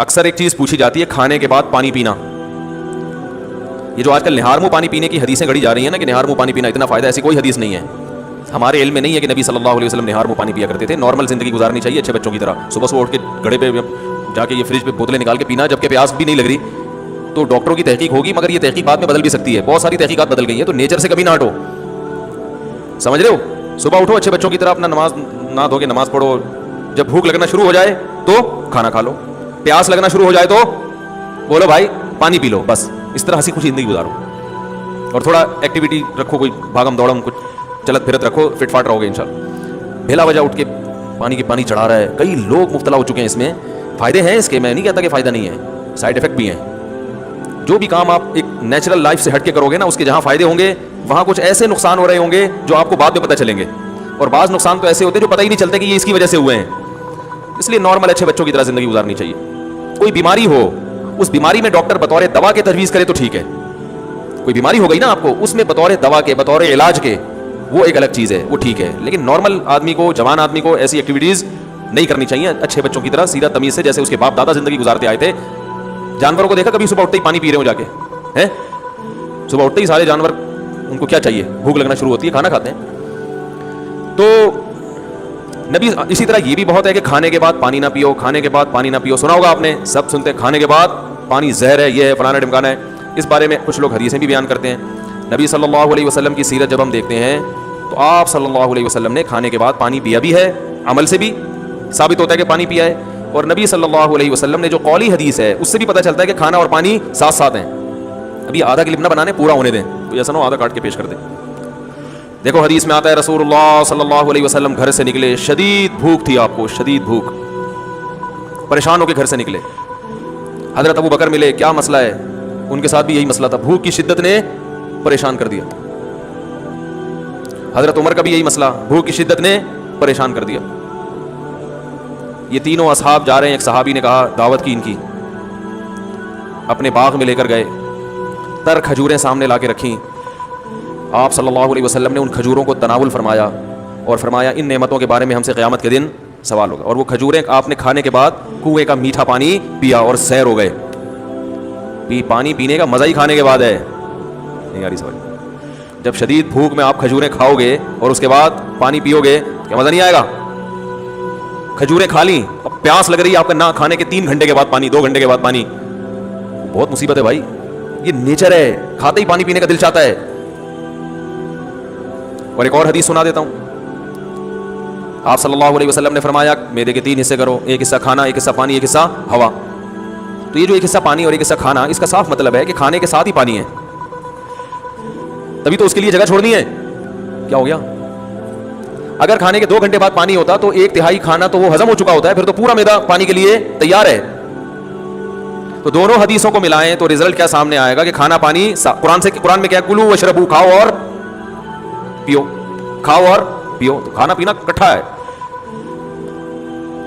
اکثر ایک چیز پوچھی جاتی ہے کھانے کے بعد پانی پینا. یہ جو آج کل نہار منہ پانی پینے کی حدیثیں گڑھی جا رہی ہیں نا کہ نہار منہ پانی پینا اتنا فائدہ، ایسی کوئی حدیث نہیں ہے. ہمارے علم میں نہیں ہے کہ نبی صلی اللہ علیہ وسلم نہار منہ پانی پیا کرتے تھے. نارمل زندگی گزارنی چاہیے اچھے بچوں کی طرح. صبح صبح اٹھ کے گڑھے پہ جا کے یہ فریج پہ بوتلیں نکال کے پینا جبکہ پیاس بھی نہیں لگ رہی. تو ڈاکٹروں کی تحقیق ہوگی مگر یہ تحقیق بعد میں بدل بھی سکتی ہے. بہت ساری تحقیقات بدل گئی ہیں. تو نیچر سے کبھی نہ ہٹو، سمجھ رہے ہو. صبح اٹھو اچھے بچوں کی طرح، اپنا نماز نہ دھو کے نماز پڑھو. جب بھوک لگنا شروع ہو جائے تو کھانا کھا لو. پیاس لگنا شروع ہو جائے تو بولو بھائی پانی پی لو. بس اس طرح ہنسی خوشی زندگی گزارو اور تھوڑا ایکٹیویٹی رکھو، کوئی بھاگم دوڑم، کچھ چلت پھرت رکھو، فٹ فاٹ رہو گے انشاءاللہ. بھیلا وجہ اٹھ کے پانی چڑھا رہا ہے. کئی لوگ مبتلا ہو چکے ہیں اس میں. فائدے ہیں اس کے، میں نہیں کہتا کہ فائدہ نہیں ہے، سائڈ افیکٹ بھی ہیں. جو بھی کام آپ ایک نیچرل لائف سے ہٹ کے کرو گے نا، اس کے جہاں فائدے ہوں گے وہاں کچھ ایسے نقصان ہو رہے ہوں گے جو آپ کو بعد میں پتہ چلیں گے. اور بعض نقصان تو ایسے ہوتے ہیں جو پتہ ہی نہیں چلتے کہ یہ اس کی وجہ سے ہوئے ہیں. اس لیے نارمل اچھے بچوں کی طرح زندگی گزارنی چاہیے. کوئی بیماری ہو، اس بیماری میں ڈاکٹر بطور دوا کے تجویز کرے تو ٹھیک ہے. کوئی بیماری ہو گئی نا آپ کو، اس میں بطور دوا کے، بطور علاج کے، وہ ایک الگ چیز ہے، وہ ٹھیک ہے. لیکن نارمل آدمی کو، جوان آدمی کو ایسی ایکٹیویٹیز نہیں کرنی چاہیے اچھے بچوں کی طرح سیدھا تمیز سے، جیسے اس کے باپ دادا زندگی گزارتے آئے تھے. جانوروں کو دیکھا کبھی صبح اٹھتے ہی پانی پی رہے ہو جا کے ہیں؟ صبح اٹھتے ہی سارے جانور، ان کو کیا چاہیے؟ بھوک لگنا شروع ہوتی ہے، کھانا کھاتے ہیں. تو نبی اسی طرح یہ بھی بہت ہے کہ کھانے کے بعد پانی نہ پیو، کھانے کے بعد پانی نہ پیو. سنا ہوگا آپ نے، سب سنتے ہیں کھانے کے بعد پانی زہر ہے، یہ ہے فلانا ڈمکانا ہے. اس بارے میں کچھ لوگ حدیثیں بھی بیان کرتے ہیں. نبی صلی اللہ علیہ وسلم کی سیرت جب ہم دیکھتے ہیں تو آپ صلی اللہ علیہ وسلم نے کھانے کے بعد پانی پیا بھی ہے. عمل سے بھی ثابت ہوتا ہے کہ پانی پیا ہے. اور نبی صلی اللہ علیہ وسلم نے جو قولی حدیث ہے اس سے بھی پتہ چلتا ہے کہ کھانا اور پانی ساتھ ساتھ ہیں. ابھی آدھا کلپ نہ بنانے، پورا ہونے دیں، تو ایسا نہ ہو آدھا کاٹ کے پیش کر دیں. دیکھو حدیث میں آتا ہے رسول اللہ صلی اللہ علیہ وسلم گھر سے نکلے، شدید بھوک تھی آپ کو، شدید بھوک، پریشان ہو کے گھر سے نکلے. حضرت ابو بکر ملے، کیا مسئلہ ہے؟ ان کے ساتھ بھی یہی مسئلہ تھا، بھوک کی شدت نے پریشان کر دیا. حضرت عمر کا بھی یہی مسئلہ، بھوک کی شدت نے پریشان کر دیا. یہ تینوں اصحاب جا رہے ہیں. ایک صحابی نے کہا، دعوت کی ان کی، اپنے باغ میں لے کر گئے، تر کھجوریں سامنے لا کے رکھیں. آپ صلی اللہ علیہ وسلم نے ان کھجوروں کو تناول فرمایا اور فرمایا ان نعمتوں کے بارے میں ہم سے قیامت کے دن سوال ہوگا. اور وہ کھجوریں آپ نے کھانے کے بعد کنویں کا میٹھا پانی پیا اور سیر ہو گئے. پانی پینے کا مزہ ہی کھانے کے بعد ہے. نہیں آ رہی سمجھ؟ جب شدید بھوک میں آپ کھجوریں کھاؤ گے اور اس کے بعد پانی پیو گے، کیا مزہ نہیں آئے گا؟ کھجوریں کھا لیں، اب پیاس لگ رہی ہے آپ کا، نہ کھانے کے 3 گھنٹے کے بعد پانی، 2 گھنٹے کے بعد پانی، بہت مصیبت ہے بھائی. یہ نیچر ہے، کھاتے ہی پانی پینے کا دل چاہتا ہے. اور ایک اور حدیث سنا دیتا ہوں. آپ صلی اللہ علیہ وسلم نے فرمایا میدے کے 3 حصے کرو، ایک حصہ کھانا، ایک حصہ پانی، ایک حصہ ہوا. تو یہ جو ایک حصہ پانی اور ایک حصہ کھانا، اس کا صاف مطلب ہے کہ کھانے کے ساتھ ہی پانی ہے، تبھی تو اس کے لیے جگہ چھوڑنی ہے. کیا ہو گیا؟ اگر کھانے کے 2 گھنٹے بعد پانی ہوتا تو 1/3 کھانا تو وہ ہضم ہو چکا ہوتا ہے، پھر تو پورا میدا پانی کے لیے تیار ہے. تو دونوں حدیثوں کو ملائیں تو رزلٹ کیا سامنے آئے گا کہ کھانا پانی، قرآن میں کیا، کلو واشربو، کھاؤ اور پیو، کھاؤ اور پیو. تو کھانا پینا اکٹھا ہے.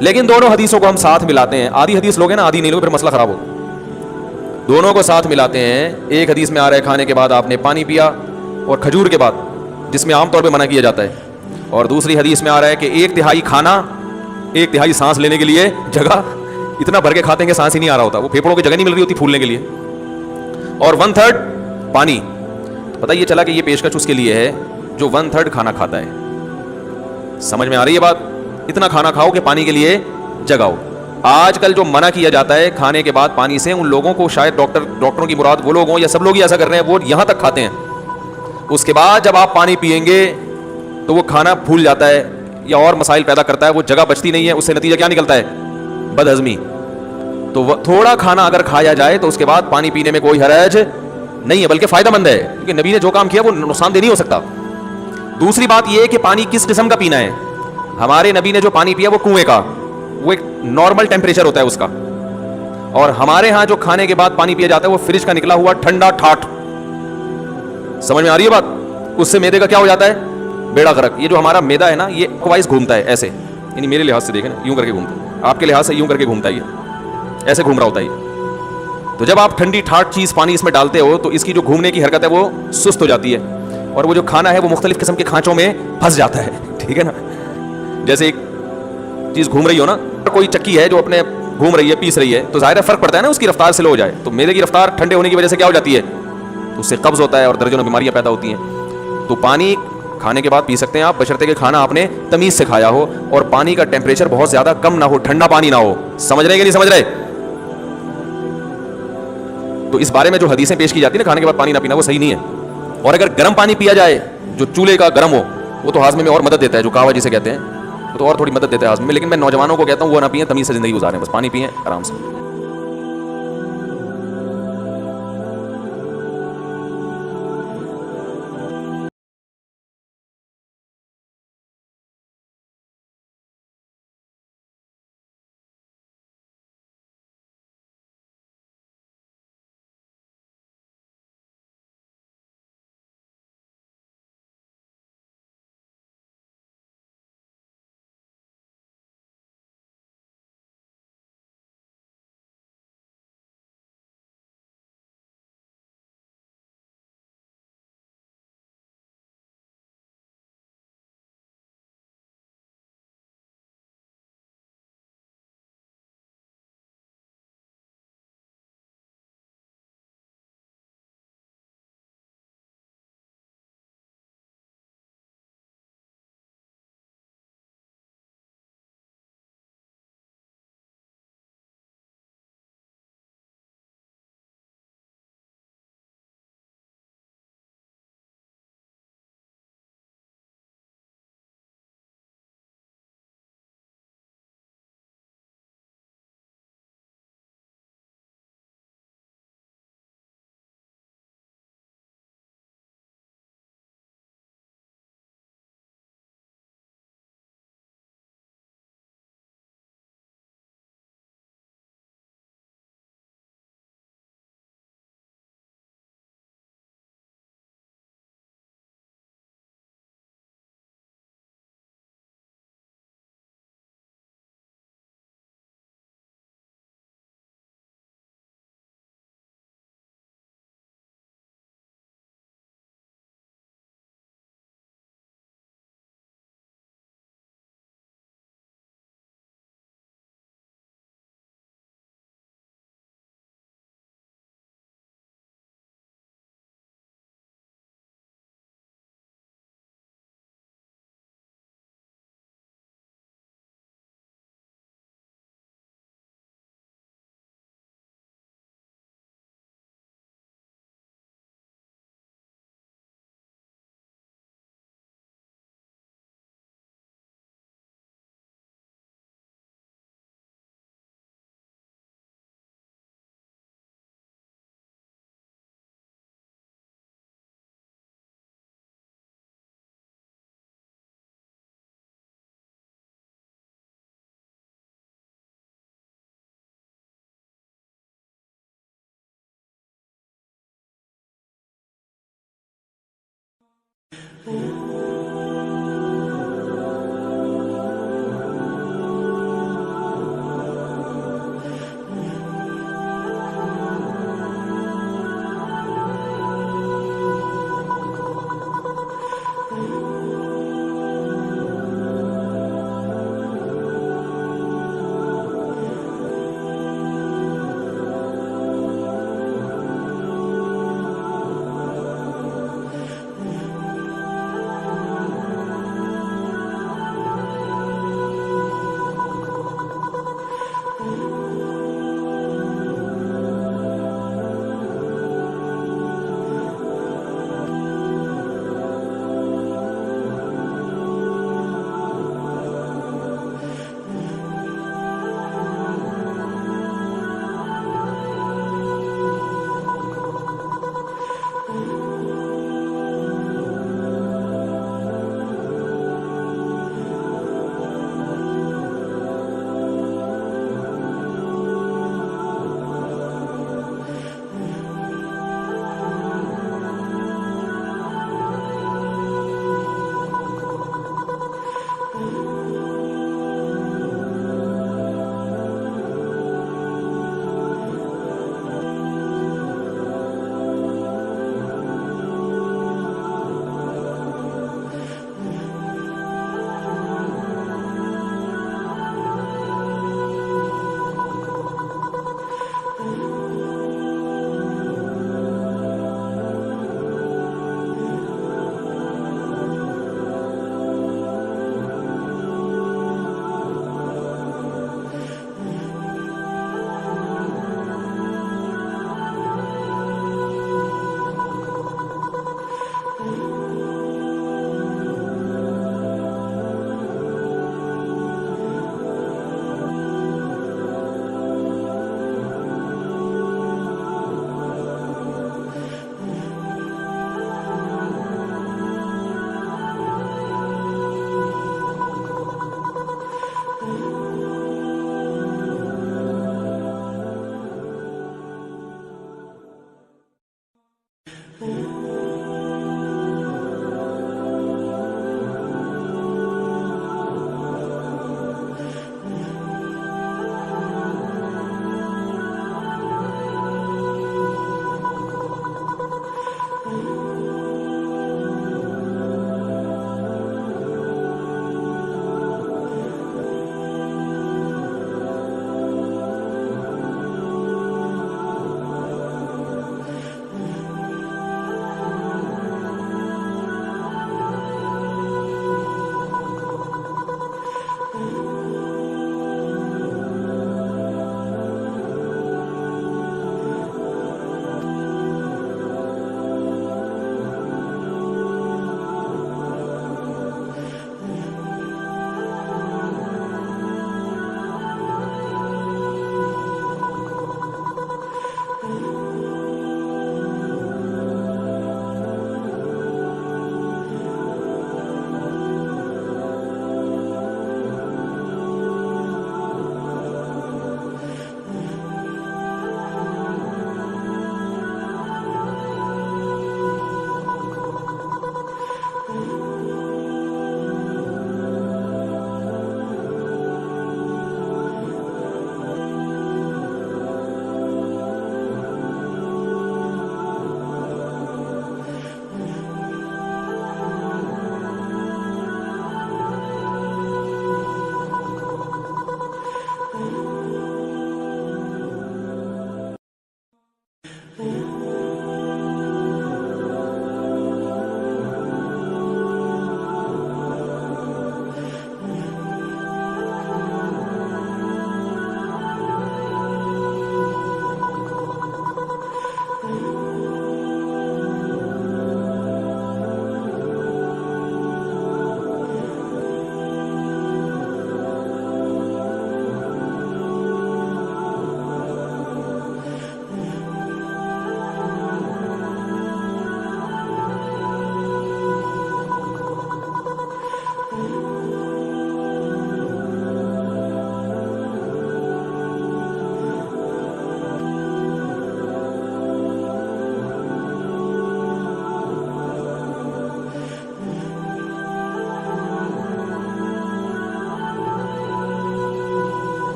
لیکن دونوں حدیثوں کو ہم ساتھ ملاتے ہیں. آدھی حدیث لوگ ہیں نا، آدھی نہیں لوگ، پھر مسئلہ خراب ہوگا. دونوں کو ساتھ ملاتے ہیں. ایک حدیث میں آ رہا ہے کھانے کے بعد آپ نے پانی پیا اور کھجور کے بعد، جس میں عام طور پہ منع کیا جاتا ہے. اور دوسری حدیث میں آ رہا ہے کہ 1/3 کھانا، 1/3 سانس لینے کے لیے جگہ. اتنا بھر کے کھاتے ہیں کہ سانس ہی نہیں آ رہا ہوتا، وہ پھیپھڑوں کی جگہ نہیں مل رہی ہوتی پھولنے کے لیے. اور 1/3 پانی. پتہ یہ چلا کہ یہ پیشکش اس کے لیے ہے جو 1/3 کھانا کھاتا ہے. سمجھ میں آ رہی ہے بات؟ اتنا کھانا کھاؤ کہ پانی کے لیے جگہ ہو. آج کل جو منع کیا جاتا ہے کھانے کے بعد پانی سے، ان لوگوں کو شاید ڈاکٹروں کی مراد وہ لوگ ہوں یا سب لوگ ہی ایسا کر رہے ہیں، وہ یہاں تک کھاتے ہیں. اس کے بعد جب آپ پانی پئیں گے تو وہ کھانا پھول جاتا ہے یا اور مسائل پیدا کرتا ہے، وہ جگہ بچتی نہیں ہے. اس سے نتیجہ کیا نکلتا ہے؟ بد ہضمی. تو تھوڑا کھانا اگر کھایا جائے تو اس کے بعد پانی پینے میں کوئی حرج نہیں ہے، بلکہ فائدہ مند ہے، کیونکہ نبی نے جو کام کیا وہ نقصان دہ نہیں ہو سکتا. دوسری بات یہ ہے کہ پانی کس قسم کا پینا ہے. ہمارے نبی نے جو پانی پیا وہ کنویں کا، وہ ایک نارمل ٹیمپریچر ہوتا ہے اس کا. اور ہمارے ہاں جو کھانے کے بعد پانی پیا جاتا ہے وہ فریج کا نکلا ہوا ٹھنڈا ٹھاٹ. سمجھ میں آ رہی ہے بات؟ اس سے میدے کا کیا ہو جاتا ہے؟ بیڑا غرق. یہ جو ہمارا میدا ہے نا، یہ وائز گھومتا ہے ایسے، یعنی میرے لحاظ سے دیکھیں نا، یوں کر کے گھومتا ہے، آپ کے لحاظ سے یوں کر کے گھومتا ہے، یہ ایسے گھوم رہا ہوتا ہے یہ. تو جب آپ ٹھنڈی ٹھاٹ چیز پانی اس میں ڈالتے ہو تو اس کی جو گھومنے کی حرکت ہے وہ سست ہو جاتی ہے، اور وہ جو کھانا ہے وہ مختلف قسم کے کھانچوں میں پھنس جاتا ہے. ٹھیک ہے نا؟ جیسے ایک چیز گھوم رہی ہو نا، کوئی چکی ہے جو اپنے گھوم رہی ہے پیس رہی ہے تو ظاہر ہے فرق پڑتا ہے نا, اس کی رفتار سلو ہو جائے تو میرے کی رفتار ٹھنڈے ہونے کی وجہ سے کیا ہو جاتی ہے, تو اس سے قبض ہوتا ہے اور درجنوں بیماریاں پیدا ہوتی ہیں. تو پانی کھانے کے بعد پی سکتے ہیں آپ, بشرطے کہ کھانا آپ نے تمیز سے کھایا ہو اور پانی کا ٹیمپریچر بہت زیادہ کم نہ ہو, ٹھنڈا پانی نہ ہو. سمجھ رہے ہیں کہ نہیں سمجھ رہے؟ تو اس بارے میں جو حدیثیں پیش کی جاتی ہیں نا کھانے کے بعد پانی نہ پینا, وہ صحیح نہیں ہے. اور اگر گرم پانی پیا جائے جو چولہے کا گرم ہو, وہ تو ہاضمے میں اور مدد دیتا ہے, جو کہوا جسے کہتے ہیں, وہ تو اور تھوڑی مدد دیتا ہے ہاضمے میں. لیکن میں نوجوانوں کو کہتا ہوں وہ نہ پئیں, تمیز سے زندگی گزاریں, بس پانی پئیں آرام سے.